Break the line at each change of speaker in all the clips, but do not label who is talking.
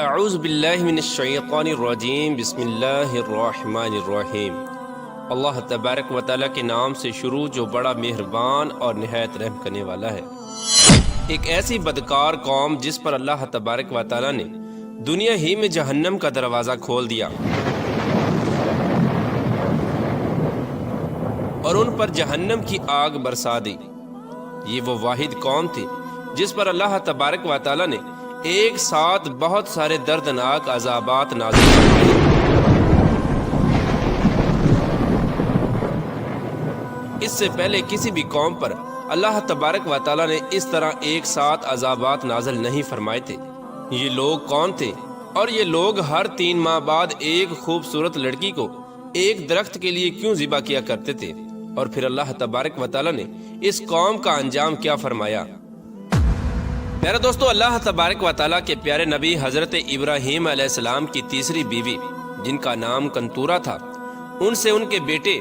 اعوذ باللہ من الشیطان الرجیم بسم اللہ الرحمن الرحیم۔ اللہ تبارک و تعالیٰ کے نام سے شروع جو بڑا مہربان اور نہایت رحم کرنے والا ہے۔ ایک ایسی بدکار قوم جس پر اللہ تبارک و تعالیٰ نے دنیا ہی میں جہنم کا دروازہ کھول دیا اور ان پر جہنم کی آگ برسا دی۔ یہ وہ واحد قوم تھی جس پر اللہ تبارک و تعالیٰ نے ایک ساتھ بہت سارے دردناک عذابات نازل فرمائے۔ اس سے پہلے کسی بھی قوم پر اللہ تبارک و تعالیٰ نے اس طرح ایک ساتھ عذابات نازل نہیں فرمائے تھے۔ یہ لوگ کون تھے؟ اور یہ لوگ ہر 3 ماہ بعد ایک خوبصورت لڑکی کو ایک درخت کے لیے کیوں ذبح کیا کرتے تھے؟ اور پھر اللہ تبارک و تعالیٰ نے اس قوم کا انجام کیا فرمایا؟ پیارے دوستو، اللہ تبارک و تعالیٰ کے پیارے نبی حضرت ابراہیم علیہ السلام کی تیسری بیوی جن کا نام کنتورہ تھا، ان سے ان کے بیٹے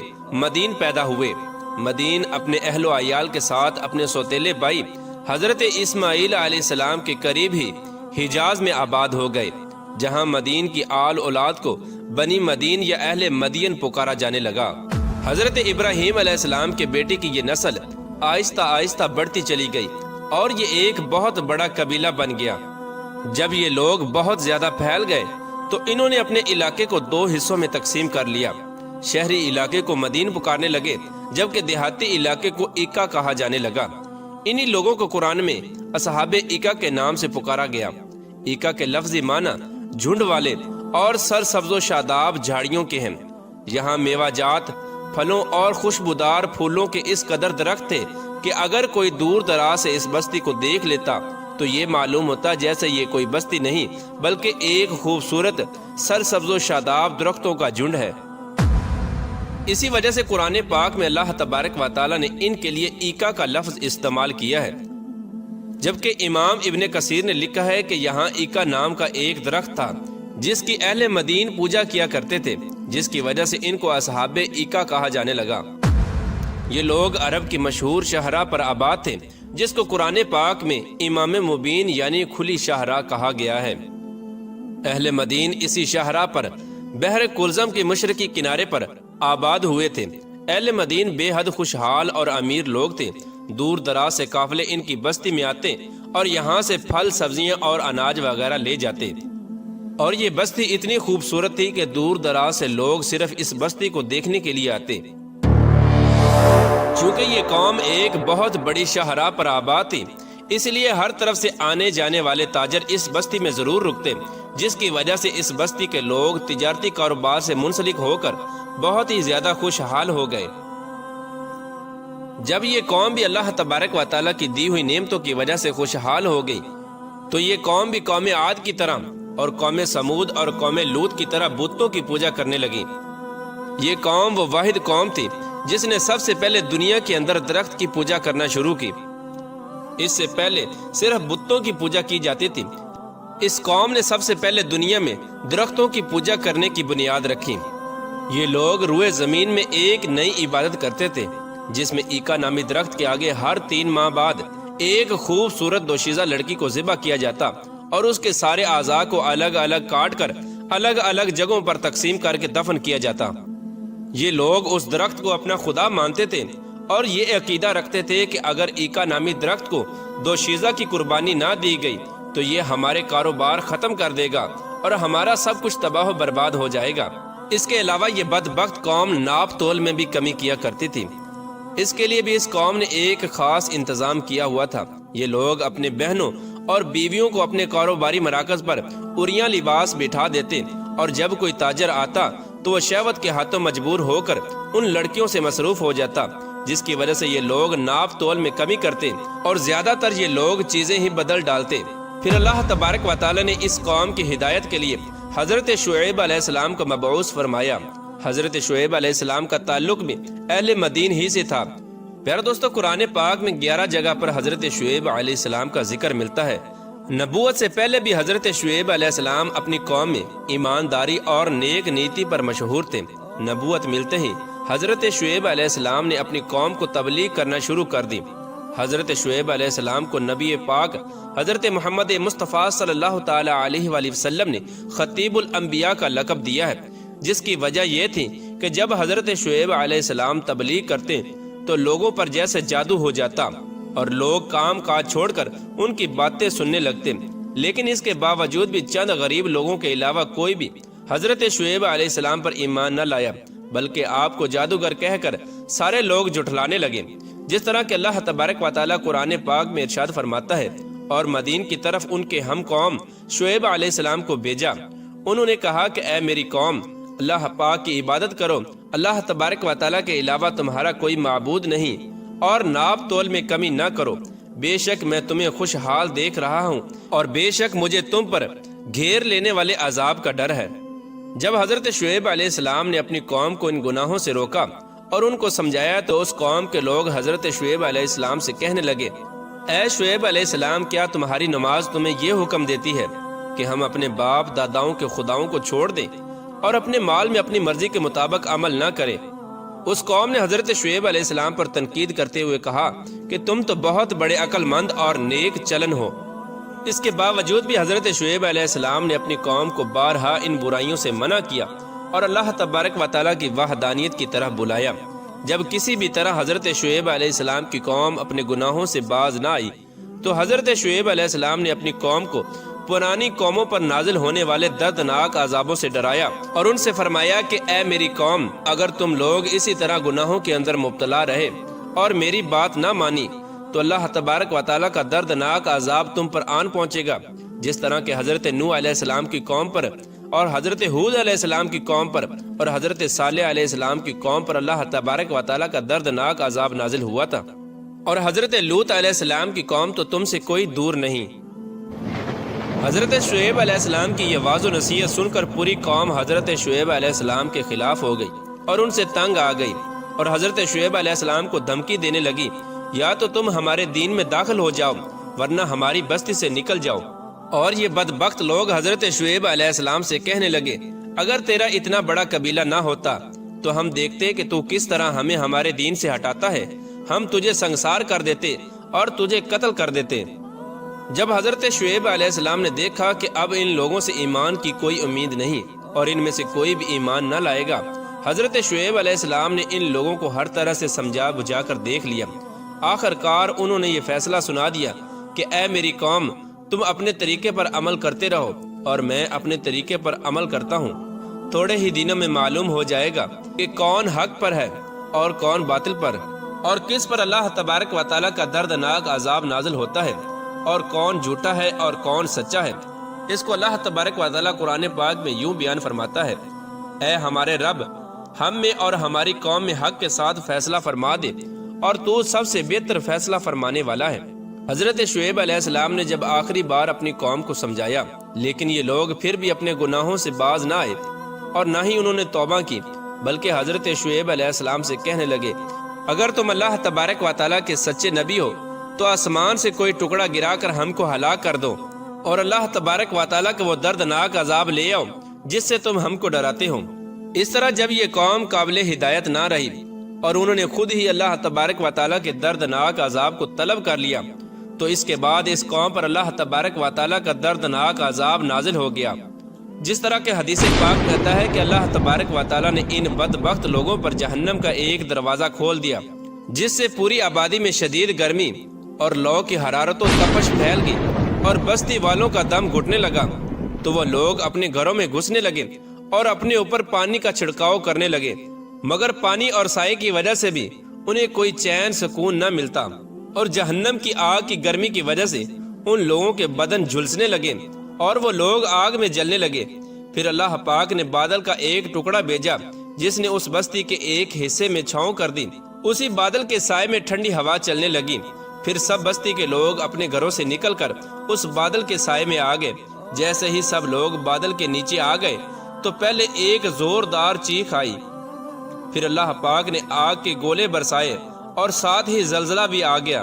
مدین پیدا ہوئے۔ مدین اپنے اہل و عیال کے ساتھ اپنے سوتیلے بھائی حضرت اسماعیل علیہ السلام کے قریب ہی حجاز میں آباد ہو گئے، جہاں مدین کی آل اولاد کو بنی مدین یا اہل مدین پکارا جانے لگا۔ حضرت ابراہیم علیہ السلام کے بیٹے کی یہ نسل آہستہ آہستہ بڑھتی چلی گئی اور یہ ایک بہت بڑا قبیلہ بن گیا۔ جب یہ لوگ بہت زیادہ پھیل گئے تو انہوں نے اپنے علاقے کو 2 حصوں میں تقسیم کر لیا۔ شہری علاقے کو مدین پکارنے لگے، جبکہ دیہاتی علاقے کو ایکا کہا جانے لگا۔ انہی لوگوں کو قرآن میں اصحاب ایکا کے نام سے پکارا گیا۔ ایکا کے لفظی معنی جھنڈ والے اور سرسبز و شاداب جھاڑیوں کے ہیں۔ یہاں میوہ جات پھلوں اور خوشبودار پھولوں کے اس قدر درخت تھے کہ اگر کوئی دور دراز سے اس بستی کو دیکھ لیتا تو یہ معلوم ہوتا جیسے یہ کوئی بستی نہیں بلکہ ایک خوبصورت سرسبز و شاداب درختوں کا جھنڈ ہے۔ اسی وجہ سے قرآن پاک میں اللہ تبارک و تعالیٰ نے ان کے لیے ایکا کا لفظ استعمال کیا ہے، جبکہ امام ابن کثیر نے لکھا ہے کہ یہاں ایکا نام کا ایک درخت تھا جس کی اہل مدین پوجا کیا کرتے تھے، جس کی وجہ سے ان کو اصحاب ایکا کہا جانے لگا۔ یہ لوگ عرب کی مشہور شاہراہ پر آباد تھے جس کو قرآن پاک میں امام مبین یعنی کھلی شاہراہ کہا گیا ہے۔ اہل مدین اسی شاہراہ پر بحر کلزم کے مشرقی کنارے پر آباد ہوئے تھے۔ اہل مدین بے حد خوشحال اور امیر لوگ تھے۔ دور دراز سے قافلے ان کی بستی میں آتے اور یہاں سے پھل سبزیاں اور اناج وغیرہ لے جاتے، اور یہ بستی اتنی خوبصورت تھی کہ دور دراز سے لوگ صرف اس بستی کو دیکھنے کے لیے آتے۔ چونکہ یہ قوم ایک بہت بڑی شاہراہ پر آباد تھی، اس لیے ہر طرف سے آنے جانے والے تاجر اس بستی میں ضرور رکتے، جس کی وجہ سے اس بستی کے لوگ تجارتی کاروبار سے منسلک ہو کر بہت ہی زیادہ خوشحال ہو گئے۔ جب یہ قوم بھی اللہ تبارک و تعالیٰ کی دی ہوئی نعمتوں کی وجہ سے خوشحال ہو گئی تو یہ قوم بھی قوم عاد کی طرح اور قوم سمود اور قوم لوط کی طرح بتوں کی پوجا کرنے لگی۔ یہ قوم وہ واحد قوم تھی جس نے سب سے پہلے دنیا کے اندر درخت کی پوجا کرنا شروع کی۔ اس سے پہلے صرف بتوں کی پوجا کی جاتی تھی۔ اس قوم نے سب سے پہلے دنیا میں درختوں کی پوجا کرنے کی بنیاد رکھی۔ یہ لوگ روئے زمین میں ایک نئی عبادت کرتے تھے جس میں ایکا نامی درخت کے آگے ہر 3 ماہ بعد ایک خوبصورت دوشیزہ لڑکی کو ذبح کیا جاتا اور اس کے سارے اعضاء کو الگ الگ کاٹ کر الگ الگ جگہوں پر تقسیم کر کے دفن کیا جاتا۔ یہ لوگ اس درخت کو اپنا خدا مانتے تھے اور یہ عقیدہ رکھتے تھے کہ اگر ایکا نامی درخت کو دوشیزہ کی قربانی نہ دی گئی تو یہ ہمارے کاروبار ختم کر دے گا اور ہمارا سب کچھ تباہ و برباد ہو جائے گا۔ اس کے علاوہ یہ بدبخت قوم ناپ تول میں بھی کمی کیا کرتی تھی۔ اس کے لیے بھی اس قوم نے ایک خاص انتظام کیا ہوا تھا۔ یہ لوگ اپنے بہنوں اور بیویوں کو اپنے کاروباری مراکز پر عریاں لباس بٹھا دیتے اور جب کوئی تاجر آتا تو وہ شہوت کے ہاتھوں مجبور ہو کر ان لڑکیوں سے مصروف ہو جاتا، جس کی وجہ سے یہ لوگ ناپ تول میں کمی کرتے اور زیادہ تر یہ لوگ چیزیں ہی بدل ڈالتے۔ پھر اللہ تبارک و تعالیٰ نے اس قوم کی ہدایت کے لیے حضرت شعیب علیہ السلام کو مبعوث فرمایا۔ حضرت شعیب علیہ السلام کا تعلق بھی اہل مدین ہی سے تھا۔ پیارے دوستو، قرآن پاک میں 11 جگہ پر حضرت شعیب علیہ السلام کا ذکر ملتا ہے۔ نبوت سے پہلے بھی حضرت شعیب علیہ السلام اپنی قوم میں ایمانداری اور نیک نیتی پر مشہور تھے۔ نبوت ملتے ہی حضرت شعیب علیہ السلام نے اپنی قوم کو تبلیغ کرنا شروع کر دی۔ حضرت شعیب علیہ السلام کو نبی پاک حضرت محمد مصطفیٰ صلی اللہ تعالی علیہ وآلہ وسلم نے خطیب الانبیاء کا لقب دیا ہے، جس کی وجہ یہ تھی کہ جب حضرت شعیب علیہ السلام تبلیغ کرتے تو لوگوں پر جیسے جادو ہو جاتا اور لوگ کام کاج چھوڑ کر ان کی باتیں سننے لگتے، لیکن اس کے باوجود بھی چند غریب لوگوں کے علاوہ کوئی بھی حضرت شعیب علیہ السلام پر ایمان نہ لایا، بلکہ آپ کو جادوگر کہہ کر سارے لوگ جھٹلانے لگے، جس طرح کہ اللہ تبارک و تعالیٰ قرآن پاک میں ارشاد فرماتا ہے، اور مدین کی طرف ان کے ہم قوم شعیب علیہ السلام کو بھیجا، انہوں نے کہا کہ اے میری قوم، اللہ پاک کی عبادت کرو، اللہ تبارک و تعالیٰ کے علاوہ تمہارا کوئی معبود نہیں، اور ناپ تول میں کمی نہ کرو، بے شک میں تمہیں خوشحال دیکھ رہا ہوں، اور بے شک مجھے تم پر گھیر لینے والے عذاب کا ڈر ہے۔ جب حضرت شعیب علیہ السلام نے اپنی قوم کو ان گناہوں سے روکا اور ان کو سمجھایا تو اس قوم کے لوگ حضرت شعیب علیہ السلام سے کہنے لگے، اے شعیب علیہ السلام، کیا تمہاری نماز تمہیں یہ حکم دیتی ہے کہ ہم اپنے باپ داداؤں کے خداؤں کو چھوڑ دیں اور اپنے مال میں اپنی مرضی کے مطابق عمل نہ کریں؟ اس قوم نے حضرت شعیب علیہ السلام پر تنقید کرتے ہوئے کہا کہ تم تو بہت بڑے عقل مند اور نیک چلن ہو۔ اس کے باوجود بھی حضرت شعیب علیہ السلام نے اپنی قوم کو بارہا ان برائیوں سے منع کیا اور اللہ تبارک و تعالیٰ کی وحدانیت کی طرف بلایا۔ جب کسی بھی طرح حضرت شعیب علیہ السلام کی قوم اپنے گناہوں سے باز نہ آئی تو حضرت شعیب علیہ السلام نے اپنی قوم کو پرانی قوموں پر نازل ہونے والے دردناک عذابوں سے ڈرایا اور ان سے فرمایا کہ اے میری قوم، اگر تم لوگ اسی طرح گناہوں کے اندر مبتلا رہے اور میری بات نہ مانی تو اللہ تبارک و تعالیٰ کا دردناک عذاب تم پر آن پہنچے گا، جس طرح کہ حضرت نوح علیہ السلام کی قوم پر اور حضرت ہود علیہ السلام کی قوم پر اور حضرت صالح علیہ السلام کی قوم پر اللہ تبارک و تعالیٰ کا دردناک عذاب نازل ہوا تھا، اور حضرت لوط علیہ السلام کی قوم تو تم سے کوئی دور نہیں۔ حضرت شعیب علیہ السلام کی یہ واضح نصیحت سن کر پوری قوم حضرت شعیب علیہ السلام کے خلاف ہو گئی اور ان سے تنگ آ گئی، اور حضرت شعیب علیہ السلام کو دھمکی دینے لگی، یا تو تم ہمارے دین میں داخل ہو جاؤ ورنہ ہماری بستی سے نکل جاؤ۔ اور یہ بدبخت لوگ حضرت شعیب علیہ السلام سے کہنے لگے، اگر تیرا اتنا بڑا قبیلہ نہ ہوتا تو ہم دیکھتے کہ تو کس طرح ہمیں ہمارے دین سے ہٹاتا ہے، ہم تجھے سنگسار کر دیتے اور تجھے قتل کر دیتے۔ جب حضرت شعیب علیہ السلام نے دیکھا کہ اب ان لوگوں سے ایمان کی کوئی امید نہیں اور ان میں سے کوئی بھی ایمان نہ لائے گا، حضرت شعیب علیہ السلام نے ان لوگوں کو ہر طرح سے سمجھا بجھا کر دیکھ لیا۔ آخر کار انہوں نے یہ فیصلہ سنا دیا کہ اے میری قوم، تم اپنے طریقے پر عمل کرتے رہو اور میں اپنے طریقے پر عمل کرتا ہوں، تھوڑے ہی دنوں میں معلوم ہو جائے گا کہ کون حق پر ہے اور کون باطل پر، اور کس پر اللہ تبارک و تعالیٰ کا دردناک عذاب نازل ہوتا ہے، اور کون جھوٹا ہے اور کون سچا ہے۔ اس کو اللہ تبارک و تعالیٰ قرآن پاک میں یوں بیان فرماتا ہے، اے ہمارے رب، ہم میں اور ہماری قوم میں حق کے ساتھ فیصلہ فرما دے، اور تو سب سے بہتر فیصلہ فرمانے والا ہے۔ حضرت شعیب علیہ السلام نے جب آخری بار اپنی قوم کو سمجھایا، لیکن یہ لوگ پھر بھی اپنے گناہوں سے باز نہ آئے اور نہ ہی انہوں نے توبہ کی، بلکہ حضرت شعیب علیہ السلام سے کہنے لگے، اگر تم اللہ تبارک و تعالیٰ کے سچے نبی ہو تو آسمان سے کوئی ٹکڑا گرا کر ہم کو ہلاک کر دو، اور اللہ تبارک و تعالیٰ کا وہ دردناک عذاب لے آؤ جس سے تم ہم کو ڈراتے ہو۔ اس طرح جب یہ قوم قابل ہدایت نہ رہی اور انہوں نے خود ہی اللہ تبارک و تعالیٰ کے دردناک عذاب کو طلب کر لیا، تو اس کے بعد اس قوم پر اللہ تبارک و تعالیٰ کا دردناک عذاب نازل ہو گیا، جس طرح کہ حدیث پاک کہتا ہے کہ اللہ تبارک و تعالیٰ نے ان بدبخت لوگوں پر جہنم کا ایک دروازہ کھول دیا، جس سے پوری آبادی میں شدید گرمی اور لو کی حرارت و تپش پھیل گئی اور بستی والوں کا دم گھٹنے لگا، تو وہ لوگ اپنے گھروں میں گھسنے لگے اور اپنے اوپر پانی کا چھڑکاؤ کرنے لگے، مگر پانی اور سائے کی وجہ سے بھی انہیں کوئی چین سکون نہ ملتا، اور جہنم کی آگ کی گرمی کی وجہ سے ان لوگوں کے بدن جھلسنے لگے اور وہ لوگ آگ میں جلنے لگے۔ پھر اللہ پاک نے بادل کا ایک ٹکڑا بھیجا جس نے اس بستی کے ایک حصے میں چھاؤں کر دی، اسی بادل کے سائے میں ٹھنڈی ہوا چلنے لگی۔ پھر سب بستی کے لوگ اپنے گھروں سے نکل کر اس بادل کے سائے میں آ گئے۔ جیسے ہی سب لوگ بادل کے نیچے آ گئے تو پہلے ایک زوردار چیخ آئی، پھر اللہ پاک نے آگ کے گولے برسائے اور ساتھ ہی زلزلہ بھی آ گیا۔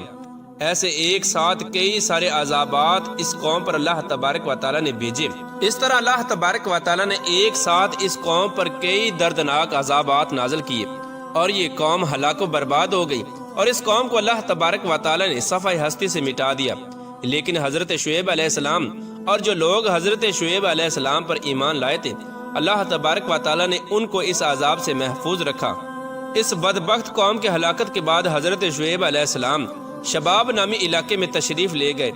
ایسے ایک ساتھ کئی سارے عذابات اس قوم پر اللہ تبارک و تعالیٰ نے بھیجے۔ اس طرح اللہ تبارک و تعالیٰ نے ایک ساتھ اس قوم پر کئی دردناک عذابات نازل کیے، اور یہ قوم ہلاک و برباد ہو گئی، اور اس قوم کو اللہ تبارک و تعالی نے صفحہ ہستی سے مٹا دیا۔ لیکن حضرت شعیب علیہ السلام اور جو لوگ حضرت شعیب علیہ السلام پر ایمان لائے تھے، اللہ تبارک و تعالی نے ان کو اس عذاب سے محفوظ رکھا۔ اس بدبخت قوم کے ہلاکت کے بعد حضرت شعیب علیہ السلام شباب نامی علاقے میں تشریف لے گئے،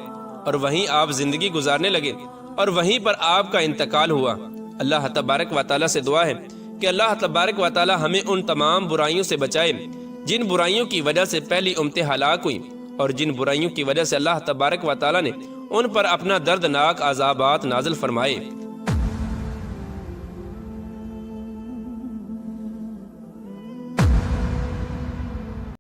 اور وہیں آپ زندگی گزارنے لگے، اور وہیں پر آپ کا انتقال ہوا۔ اللہ تبارک و تعالی سے دعا ہے کہ اللہ تبارک و تعالی ہمیں ان تمام برائیوں سے بچائے جن برائیوں کی وجہ سے پہلی امتیں ہلاک ہوئیں، اور جن برائیوں کی وجہ سے اللہ تبارک و تعالی نے ان پر اپنا دردناک عذابات نازل فرمائے۔